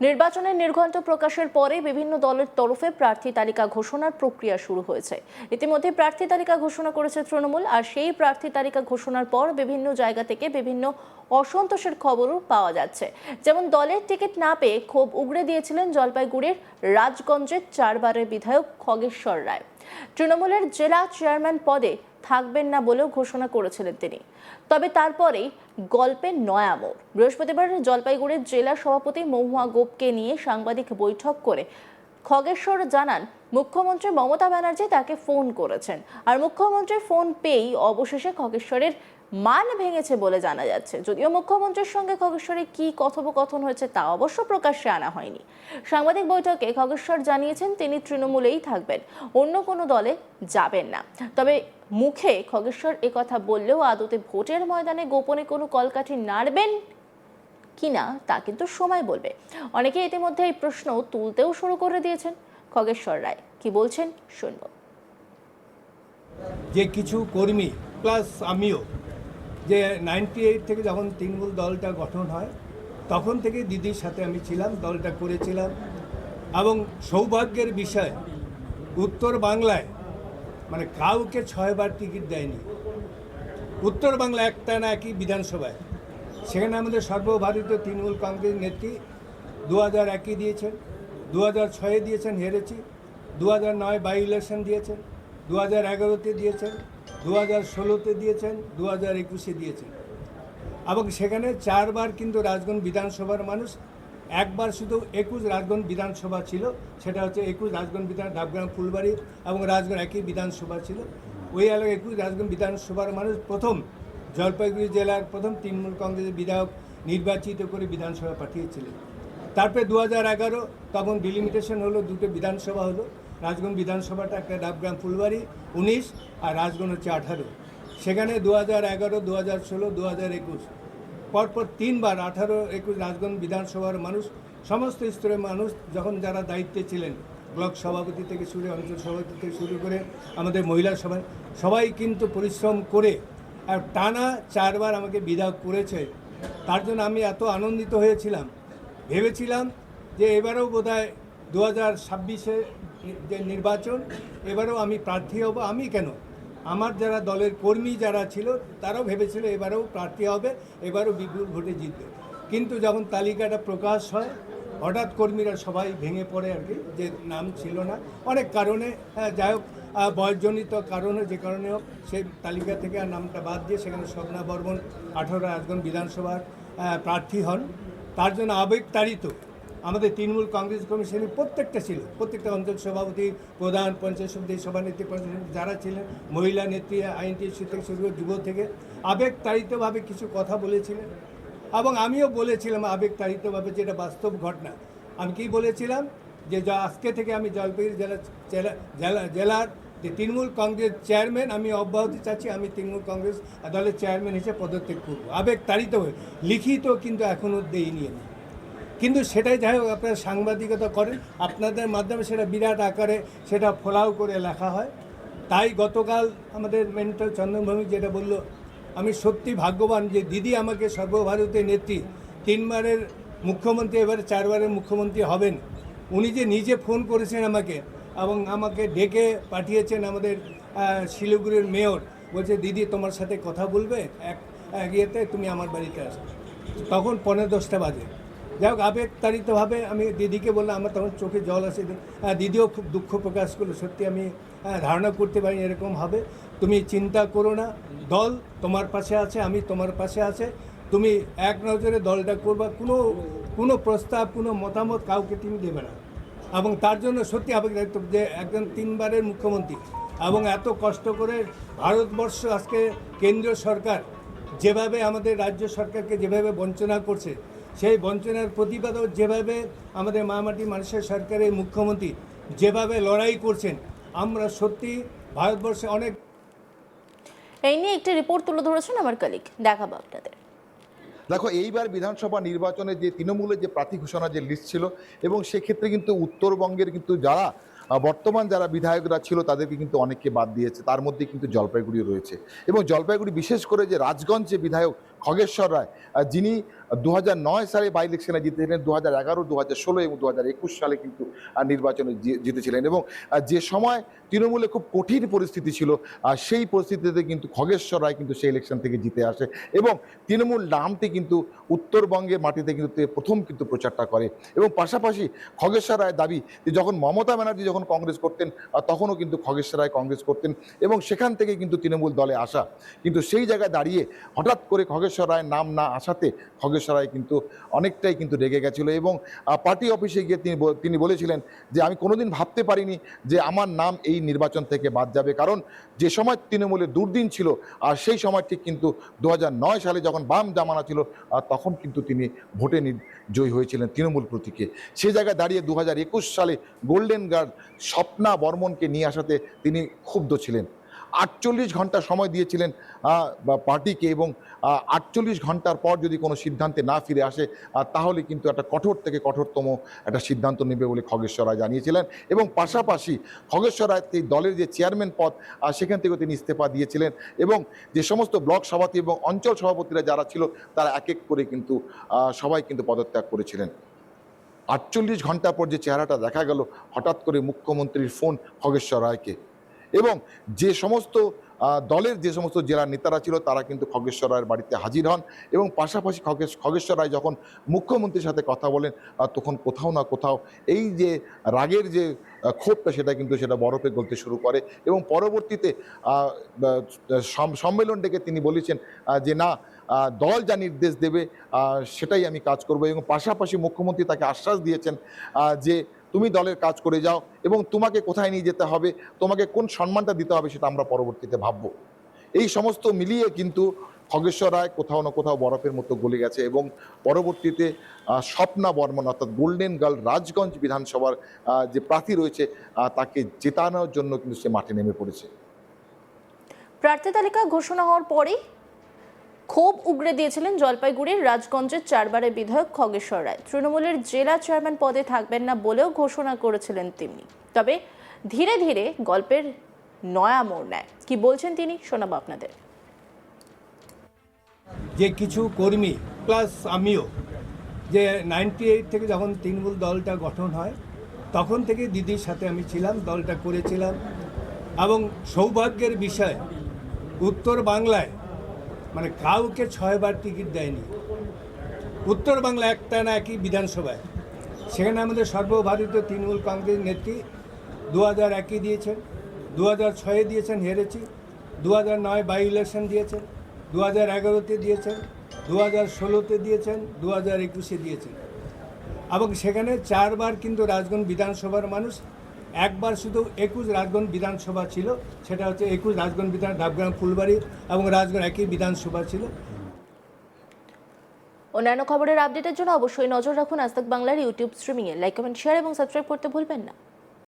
নির্বাচনের নির্ঘণ্ট প্রকাশের পরে বিভিন্ন দলের তরফে প্রার্থী তালিকা ঘোষণার প্রক্রিয়া শুরু হয়েছে। ইতিমধ্যে প্রার্থী তালিকা ঘোষণা করেছে তৃণমূল, আর সেই প্রার্থী তালিকা ঘোষণার পর বিভিন্ন জায়গা থেকে বিভিন্ন অসন্তোষের খবরও পাওয়া যাচ্ছে। যেমন দলের টিকিট না পেয়ে ক্ষোভ উগড়ে দিয়েছিলেন জলপাইগুড়ির রাজগঞ্জের 4 বারের বিধায়ক খগেশ্বর রায়। তৃণমূলের জেলা চেয়ারম্যান পদে থাকবেন না বলেও ঘোষণা করেছিলেন তিনি। তবে তারপরেই গল্পের নয়া মোড়। বৃহস্পতিবার জলপাইগুড়ির জেলা সভাপতি মহুয়া গোপকে নিয়ে সাংবাদিক বৈঠক করে খগেশ্বর জানান, মুখ্যমন্ত্রী মমতা ব্যানার্জি তাকে ফোন করেছেন, আর মুখ্যমন্ত্রীর ফোন পেয়েই অবশেষে খগেশ্বরের মান ভেঙেছে বলে জানা যাচ্ছে। যদিও মুখ্যমন্ত্রীর সঙ্গে খগেশ্বরের কি কথোপকথন হয়েছে তা অবশ্য প্রকাশ্যে আনা হয়নি। সাংবাদিক বৈঠকে খগেশ্বর জানিয়েছেন তিনি তৃণমূলেই থাকবেন, অন্য কোনো দলে যাবেন না। তবে মুখে খগেশ্বর একথা বললেও আদতে ভোটের ময়দানে গোপনে কোনো কলকাঠি নাড়বেন কিনা তা কিন্তু সময় বলবে। অনেকে ইতিমধ্যে এই প্রশ্ন তুলতেও শুরু করে দিয়েছেন। খগেশ্বর রায় কি বলছেন শুনব। যে কিছু কর্মী প্লাস আমিও, যে 98 থেকে যখন তৃণমূল দলটা গঠন হয় তখন থেকে দিদির সাথে আমি ছিলাম, দলটা করেছিলাম। এবং সৌভাগ্যের বিষয়, উত্তর বাংলায় মানে কাউকে 6 বার টিকিট দেয়নি। উত্তর বাংলা একটা না একই বিধানসভায়, সেখানে আমাদের সর্বভারতীয় তৃণমূল কংগ্রেস নেত্রী 2001 দিয়েছেন, 2006 দিয়েছেন, হেরেছি। 2009 বাই ইলেকশন দিয়েছেন, 2011 দিয়েছেন, 2016 দিয়েছেন, 2021 দিয়েছেন। এবং সেখানে 4 বার কিন্তু রাজগঞ্জ বিধানসভার মানুষ, একবার শুধু 21 রাজগঞ্জ বিধানসভা ছিল, সেটা হচ্ছে 21 রাজগঞ্জ বিধান ডাবগ্রাম ফুলবাড়ি এবং রাজগঞ্জ একই বিধানসভা ছিল। ওই এলাকায় 21 রাজগঞ্জ বিধানসভার মানুষ প্রথম জলপাইগুড়ি জেলার প্রথম তৃণমূল কংগ্রেসের বিধায়ক নির্বাচিত করে বিধানসভা পাঠিয়েছিলেন। তারপরে 2011 তখন ডিলিমিটেশন হলো, দুটো বিধানসভা হলো। রাজগঞ্জ বিধানসভাটা একটা ডাবগ্রাম ফুলবাড়ি 19 আর রাজগঞ্জ হচ্ছে 18। সেখানে 2011, 2016, 2021 পরপর 3 বার 18, 21 রাজগঞ্জ বিধানসভার মানুষ, সমস্ত স্তরের মানুষ যখন যারা দায়িত্বে ছিলেন, ব্লক সভাপতি থেকে শুরু, অঞ্চল সভাপতি থেকে শুরু করে আমাদের মহিলা সভা, সবাই কিন্তু পরিশ্রম করে আর টানা 4 বার আমাকে বিধায়ক করেছে। তার জন্য আমি এত আনন্দিত হয়েছিলাম, ভেবেছিলাম যে এবারেও বোধহয় 2026-এ যে নির্বাচন, এবারেও আমি প্রার্থী হব। আমি কেন, আমার যারা দলের কর্মী যারা ছিল তারাও ভেবেছিল এবারেও প্রার্থী হবে, এবারও বিপুল ভোটে জিতবে। কিন্তু যখন তালিকাটা প্রকাশ হয় হঠাৎ কর্মীরা সবাই ভেঙে পড়ে আর কি, যে নাম ছিল না অনেক কারণে, যাই হোক বয়সজনিত কারণে, যে কারণে হোক সেই তালিকা থেকে আর নামটা বাদ দিয়ে সেখানে স্বপ্না বর্মন 18 রাজগঞ্জ বিধানসভার প্রার্থী হন। তার জন্য আবেগতাড়িত আমাদের তৃণমূল কংগ্রেস কমিশনের প্রত্যেকটা ছিল, প্রত্যেকটা অঞ্চল সভাপতি, প্রধান, পঞ্চায়েত সমিতি সভানেত্রী, যারা ছিলেন, মহিলা নেত্রী, আইনটিসি থেকে শুরু করে যুব থেকে আবেগতাড়িতভাবে কিছু কথা বলেছিলেন। এবং আমিও বলেছিলাম আবেগতাড়িতভাবে, যেটা বাস্তব ঘটনা। আমি কি বলেছিলাম যে আজকে থেকে আমি জলপাইগুড়ি জেলার যে তৃণমূল কংগ্রেস চেয়ারম্যান আমি অব্যাহতি চাচ্ছি, আমি তৃণমূল কংগ্রেস দলের চেয়ারম্যান হিসেবে পদত্যাগ করব, আবেগতাড়িত হয়ে। লিখিত কিন্তু এখনও দেইনি আমি। কিন্তু সেটাই যাই হোক, আপনারা সাংবাদিকতা করেন, আপনাদের মাধ্যমে সেটা বিরাট আকারে সেটা ফলাও করে লেখা হয়। তাই গতকাল আমাদের মেন্টর চন্দনভূমি যেটা বলল, আমি সত্যি ভাগ্যবান যে দিদি আমাকে সর্বভারতীয় নেত্রী, 3 বারের মুখ্যমন্ত্রী, এবারে 4 বারের মুখ্যমন্ত্রী হবেন। উনি যে নিজে ফোন করেছেন আমাকে এবং আমাকে ডেকে পাঠিয়েছেন আমাদের শিলিগুড়ির মেয়র, বলছে দিদি তোমার সাথে কথা বলবে এক ইয়েতে, তুমি আমার বাড়িতে আসো। তখন 10:15 বাজে। যাই হোক আবেগতাড়িতভাবে আমি দিদিকে বললাম, আমার তখন চোখে জল আসে। দিদিও খুব দুঃখ প্রকাশ করলো, সত্যি আমি ধারণা করতে পারি এরকম হবে। তুমি চিন্তা করো না, দল তোমার পাশে আছে, আমি তোমার পাশে আছে, তুমি এক নজরে দলটা করবা, কোনো প্রস্তাব, কোনো মতামত কাউকে তুমি দেবে না। এবং তার জন্য সত্যি আবেগতাড়িত যে একজন 3 বারের মুখ্যমন্ত্রী এবং এত কষ্ট করে ভারতবর্ষ আজকে কেন্দ্রীয় সরকার যেভাবে আমাদের রাজ্য সরকারকে যেভাবে বঞ্চনা করছে, সেই বঞ্চনার প্রতিবাদও যেভাবে আমাদের মামাটি মানুষের সরকারের মুখ্যমন্ত্রী যেভাবে লড়াই করছেন, আমরা সত্যি ভারতবর্ষে অনেক। এই নিয়ে একটি রিপোর্ট তুলে ধরেছেন আমার কলিগ, দেখাবো আপনাদের। দেখো, এইবার বিধানসভা নির্বাচনে যে তৃণমূলের যে প্রার্থী ঘোষণার যে লিস্ট ছিল, এবং সেক্ষেত্রে কিন্তু উত্তরবঙ্গের কিন্তু যারা বর্তমান যারা বিধায়করা ছিল তাদেরকে কিন্তু অনেককে বাদ দিয়েছে, তার মধ্যে কিন্তু জলপাইগুড়ি রয়েছে। এবং জলপাইগুড়ি বিশেষ করে যে রাজগঞ্জ যে বিধায়ক খগেশ্বর রায়, যিনি 2009 সালে বাই ইলেকশনে জিতেছিলেন, 2011, 2016 এবং 2021 সালে কিন্তু নির্বাচনে জিতেছিলেন। এবং যে সময় তৃণমূলে খুব কঠিন পরিস্থিতি ছিল, সেই পরিস্থিতিতে কিন্তু খগেশ্বর রায় কিন্তু সেই ইলেকশন থেকে জিতে আসে এবং তৃণমূল নামটি কিন্তু উত্তরবঙ্গের মাটিতে কিন্তু প্রথম কিন্তু প্রচারটা করে। এবং পাশাপাশি খগেশ্বর রায় দাবি যে যখন মমতা ব্যানার্জি যখন কংগ্রেস করতেন তখনও কিন্তু খগেশ্বর রায় কংগ্রেস করতেন এবং সেখান থেকে কিন্তু তৃণমূল দলে আসা। কিন্তু সেই জায়গায় দাঁড়িয়ে হঠাৎ করে খগেশ্বর রায়ের নাম না আসাতে খগেশ্বর রায় কিন্তু অনেকটাই কিন্তু রেগে গেছিলো এবং পার্টি অফিসে গিয়ে তিনি বলেছিলেন যে আমি কোনোদিন ভাবতে পারিনি যে আমার নাম এই নির্বাচন থেকে বাদ যাবে, কারণ যে সময় তৃণমূলের দুর্দিন ছিল আর সেই সময় ঠিক কিন্তু 2009 সালে যখন বাম জামানা ছিল তখন কিন্তু তিনি ভোটে জয়ী হয়েছিলেন তৃণমূল প্রতীকে। সে জায়গায় দাঁড়িয়ে 2021 সালে গোল্ডেন গার্ল স্বপ্না বর্মনকে নিয়ে আসাতে তিনি ক্ষুব্ধ ছিলেন। 48 ঘন্টা সময় দিয়েছিলেন পার্টিকে এবং 48 ঘন্টার পর যদি কোনো সিদ্ধান্তে না ফিরে আসে তাহলে কিন্তু একটা কঠোর থেকে কঠোরতম একটা সিদ্ধান্ত নেবে বলে খগেশ্বর রায় জানিয়েছিলেন। এবং পাশাপাশি খগেশ্বর রায় দলের যে চেয়ারম্যান পদ সেখান থেকেও তিনি ইস্তফা দিয়েছিলেন এবং যে সমস্ত ব্লক সভাপতি এবং অঞ্চল সভাপতিরা যারা ছিল তারা এক এক করে কিন্তু সবাই কিন্তু পদত্যাগ করেছিলেন। 48 ঘন্টা পর যে চেহারাটা দেখা গেল, হঠাৎ করে মুখ্যমন্ত্রীর ফোন খগেশ্বর রায়কে এবং যে সমস্ত দলের যে সমস্ত জেলার নেতারা ছিল তারা কিন্তু খগেশ্বর রায়ের বাড়িতে হাজির হন এবং পাশাপাশি খগেশ্বর রায় যখন মুখ্যমন্ত্রীর সাথে কথা বলেন তখন কোথাও না কোথাও এই যে রাগের যে ক্ষোভটা সেটা বরফে গলতে শুরু করে এবং পরবর্তীতে সম্মেলন ডেকে তিনি বলেছেন যে না, দল যা নির্দেশ দেবে সেটাই আমি কাজ করব। এবং পাশাপাশি মুখ্যমন্ত্রী তাকে আশ্বাস দিয়েছেন যে তুমি দলের কাজ করে যাও এবং তোমাকে কোথায় নিয়ে যেতে হবে, তোমাকে কোন সম্মানটা দিতে হবে সেটা আমরা পরবর্তীতে ভাবব। এই সমস্ত মিলিয়ে কিন্তু খগেশ্বর রায় কোথাও না কোথাও বরফের মতো গলে গেছে এবং পরবর্তীতে স্বপ্না বর্মন অর্থাৎ গোল্ডেন গার্ল রাজগঞ্জ বিধানসভার যে প্রার্থী রয়েছে তাকে জেতানোর জন্য কিন্তু সে মাঠে নেমে পড়েছে। প্রার্থী তালিকা ঘোষণা হওয়ার পরেই ক্ষোভ উগরে দিয়েছিলেন জলপাইগুড়ির রাজগঞ্জের 4 বারের বিধায়ক খগেশ্বর রায়। তৃণমূলের জেলা চেয়ারম্যান পদে থাকবেন না বলেও ঘোষণা করেছিলেন তিনি। তবে ধীরে ধীরে গল্পের নয়া মোড় নেয়। কি বলছেন তিনি শোনাবো আপনাদের। যে কিছু কর্মী প্লাস আমিও যে 98 থেকে যখন তৃণমূল দলটা গঠন হয় তখন থেকে দিদির সাথে আমি ছিলাম, দলটা করেছিলাম এবং সৌভাগ্যের বিষয় উত্তর বাংলায় মানে কাউকে 6 বার টিকিট দেয়নি। উত্তর বাংলা একটা না একই বিধানসভায়, সেখানে আমাদের সর্বভারতীয় তৃণমূল কংগ্রেস নেত্রী 2001 দিয়েছেন, 2006 দিয়েছেন, হেরেছি, 2009 বাই ইলেকশন দিয়েছেন, 2011-তে দিয়েছেন, 2016-তে দিয়েছেন, 2021-এ দিয়েছেন এবং সেখানে 4 বার কিন্তু রাজগঞ্জ বিধানসভার মানুষ, একবার শুধু 21 রাজগঞ্জ বিধানসভা ছিল, সেটা হচ্ছে 21 রাজগঞ্জ বিধান ঢাবগ্রাম ফুলবাড়ি এবং রাজগঞ্জ একই বিধানসভা ছিল। অন্যান্য খবরের আপডেটের জন্য অবশ্যই নজর রাখুন আজ তাক বাংলার ইউটিউব স্ট্রিমিংয়ে। লাইক, কমেন্ট, শেয়ার এবং সাবস্ক্রাইব করতে ভুলবেন না।